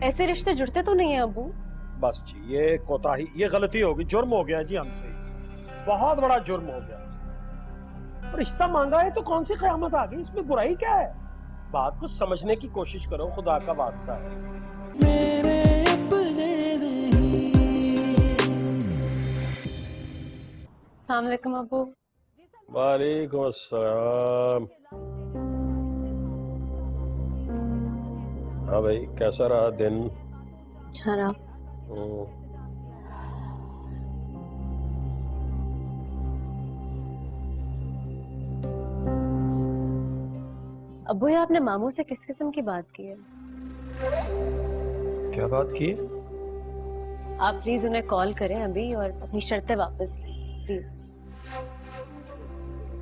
ऐसे रिश्ते जुड़ते तो नहीं है अब्बू। बस जी, ये कोताही, ये गलती होगी, जुर्म हो गया जी हमसे, बहुत बड़ा जुर्म हो गया हमसे। रिश्ता मांगा है तो कौन सी कयामत आ गई, इसमें बुराई क्या है? बात को समझने की कोशिश करो, खुदा का वास्ता है। मेरे अपने अस्सलाम वालेकुम अब्बू। वालेकुम अस्सलाम। हाँ भाई, कैसा रहा दिन? अच्छा रहा। अब्बू ये आपने मामू से किस किस्म की बात की है? क्या बात की? आप प्लीज उन्हें कॉल करें अभी और अपनी शर्तें वापस लें प्लीज।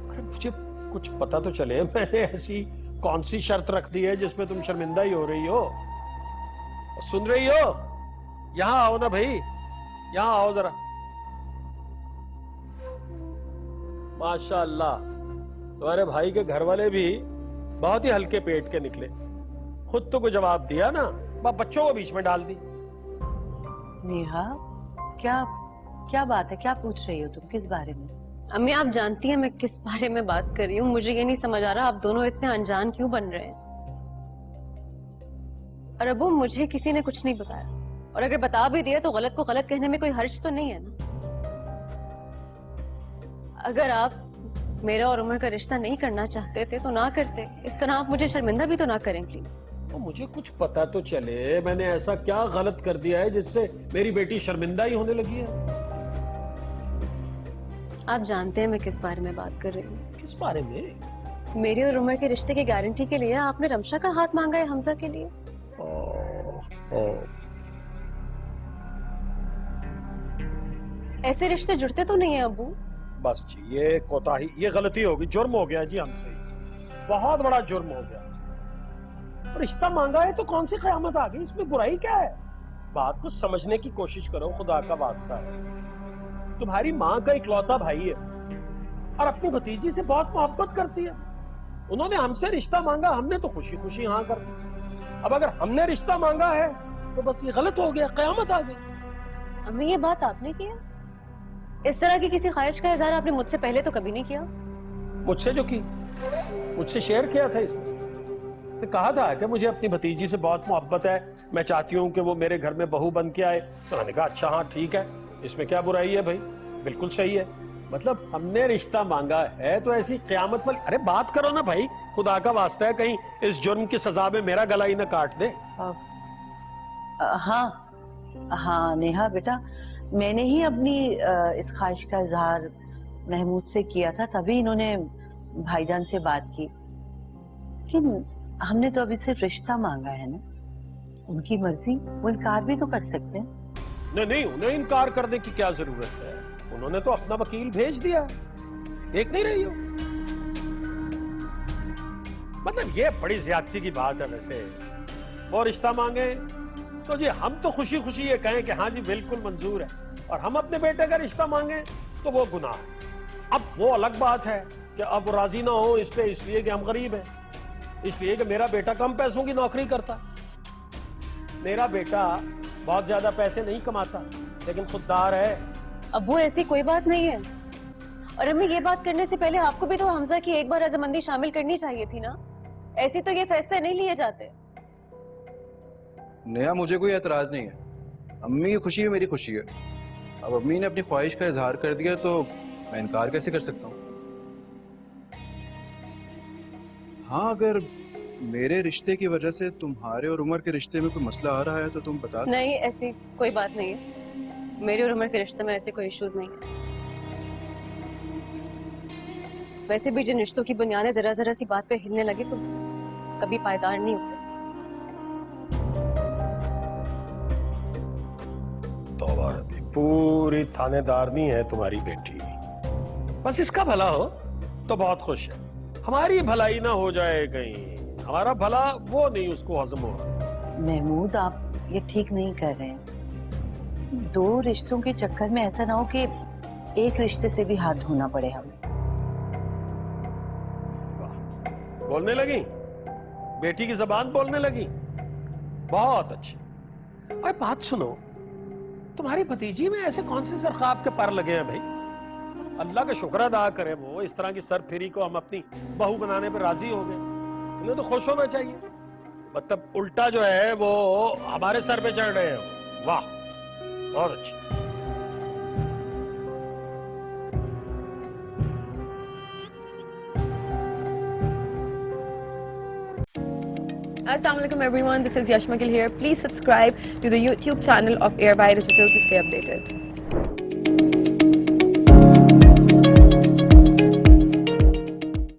अरे मुझे कुछ पता तो चले, मैंने ऐसी कौन सी शर्त रख दी है जिसमें तुम शर्मिंदा ही हो रही हो? सुन रही हो? यहाँ आओ ना भाई, यहाँ आओ जरा। माशाअल्लाह, तुम्हारे भाई के घर वाले भी बहुत ही हल्के पेट के निकले। खुद तो कोई जवाब दिया ना, बच्चों को बीच में डाल दी। नेहा, क्या क्या बात है? क्या पूछ रही हो तुम? किस बारे में? अम्मी आप जानती हैं मैं किस बारे में बात कर रही हूँ। मुझे ये नहीं समझ आ रहा आप दोनों इतने अनजान क्यों बन रहे हैं। और अब्बू मुझे किसी ने कुछ नहीं बताया, और अगर बता भी दिया तो गलत को गलत कहने में कोई हर्ज तो नहीं है ना। अगर आप मेरा और उमर का रिश्ता नहीं करना चाहते थे तो ना करते। इस तरह आप मुझे शर्मिंदा भी तो ना करें प्लीज। तो मुझे कुछ पता तो चले, मैंने ऐसा क्या गलत कर दिया है जिससे मेरी बेटी शर्मिंदा ही होने लगी है? आप जानते हैं मैं किस बारे में बात कर रही हूँ। किस बारे में? मेरे और उमर के रिश्ते की गारंटी के लिए आपने रमशा का हाथ मांगा है हमजा के लिए। ऐसे रिश्ते जुड़ते तो नहीं है अब्बू। बस जी, ये कोताही, ये गलती होगी, जुर्म हो गया जी हमसे, बहुत बड़ा जुर्म हो गया हमसे। रिश्ता मांगा है तो कौन सी कयामत आ गई, इसमें बुराई क्या है? बात को समझने की कोशिश करो, खुदा का वास्ता है। तुम्हारी माँ का इकलौता भाई है और अपनी भतीजी से बहुत मोहब्बत करती है। उन्होंने हमसे रिश्ता मांगा, हमने तो खुशी खुशी हाँ कर दी। अब अगर हमने रिश्ता मांगा है तो बस ये गलत हो गया, कयामत आ गई। अम्मी ये बात आपने किया? इस तरह की किसी ख्वाहिश का इजहार आपने मुझसे पहले तो कभी नहीं किया। मुझसे जो की, मुझसे शेयर किया था इसने कहा था कि मुझे अपनी भतीजी से बहुत मोहब्बत है, मैं चाहती हूँ कि वो मेरे घर में बहू बन के आए। तो मैंने कहा अच्छा हाँ ठीक है, इसमें क्या बुराई है भाई, बिल्कुल सही है। मतलब हमने रिश्ता मांगा है तो ऐसी क़यामत वाली, अरे बात करो ना भाई, खुदा का वास्ता है, कहीं इस जुर्म की सजा में मेरा गला ही ना काट दे। हाँ हाँ नेहा बेटा, मैंने ही अपनी इस ख्वाहिश का इजहार महमूद से किया था, तभी इन्होंने भाईजान से बात की। लेकिन हमने तो अभी सिर्फ रिश्ता मांगा है ना, उनकी मर्जी, वो इनकार भी तो कर सकते हैं। नहीं नहीं, उन्हें इनकार करने की क्या जरूरत है, उन्होंने तो अपना वकील भेज दिया। देख नहीं रही हो? मतलब ये बड़ी ज्यादती की बात है वैसे। वो रिश्ता मांगे तो जी हम तो खुशी खुशी ये कहें कि हाँ जी बिल्कुल मंजूर है, और हम अपने बेटे का रिश्ता मांगे तो वो गुनाह है। अब वो अलग बात है कि अब वो राजी ना हो इस पे, इसलिए कि हम गरीब हैं, इसलिए कि मेरा बेटा कम पैसों की नौकरी करता। मेरा बेटा बहुत ज्यादा पैसे नहीं कमाता लेकिन खुददार है। अब्बू ऐसी कोई बात नहीं है। और अम्मी ये बात करने से पहले आपको भी तो हमजा की एक बार रजामंदी शामिल करनी चाहिए थी ना। ऐसे तो ये फैसले नहीं लिए जाते। नेहा, मुझे कोई एतराज नहीं है, अम्मी की खुशी है, मेरी खुशी है। अब अम्मी ने अपनी ख्वाहिश का इजहार कर दिया तो मैं इनकार कैसे कर सकता हूँ? हाँ, अगर मेरे रिश्ते की वजह से तुम्हारे और उमर के रिश्ते में कोई मसला आ रहा है तो तुम बता सकते। नहीं, ऐसी कोई बात नहीं है। मेरे और उमर के रिश्ते में ऐसे कोई इश्यूज नहीं है। वैसे भी जिन रिश्तों की बुनियादें जरा जरा सी बात पे हिलने लगे तो कभी पायदार नहीं होते। तौबा, पूरी थानेदारनी है तुम्हारी बेटी, बस इसका भला हो तो बहुत खुश है। हमारी भलाई ना हो जाए कहीं, हमारा भला वो नहीं उसको हजम हो। महमूद, आप ये ठीक नहीं कर रहे हैं। दो रिश्तों के चक्कर में ऐसा ना हो कि एक रिश्ते से भी हाथ धोना पड़े हमें। बोलने लगी, बेटी की जबान बोलने लगी, बहुत अच्छी। अरे बात सुनो, तुम्हारी भतीजी में ऐसे कौन से सरखाब के पर लगे हैं भाई? अल्लाह का शुक्र अदा करे, वो इस तरह की सरफिरी को हम अपनी बहू बनाने पर राजी हो गए। इन्हें तो खुश होना चाहिए, मतलब उल्टा जो है वो हमारे सर पे चढ़ रहे हैं। वाह, बहुत अच्छी। Assalamualaikum everyone, this is Yashmakil here. Please subscribe to the YouTube channel of Airby Digital to stay updated.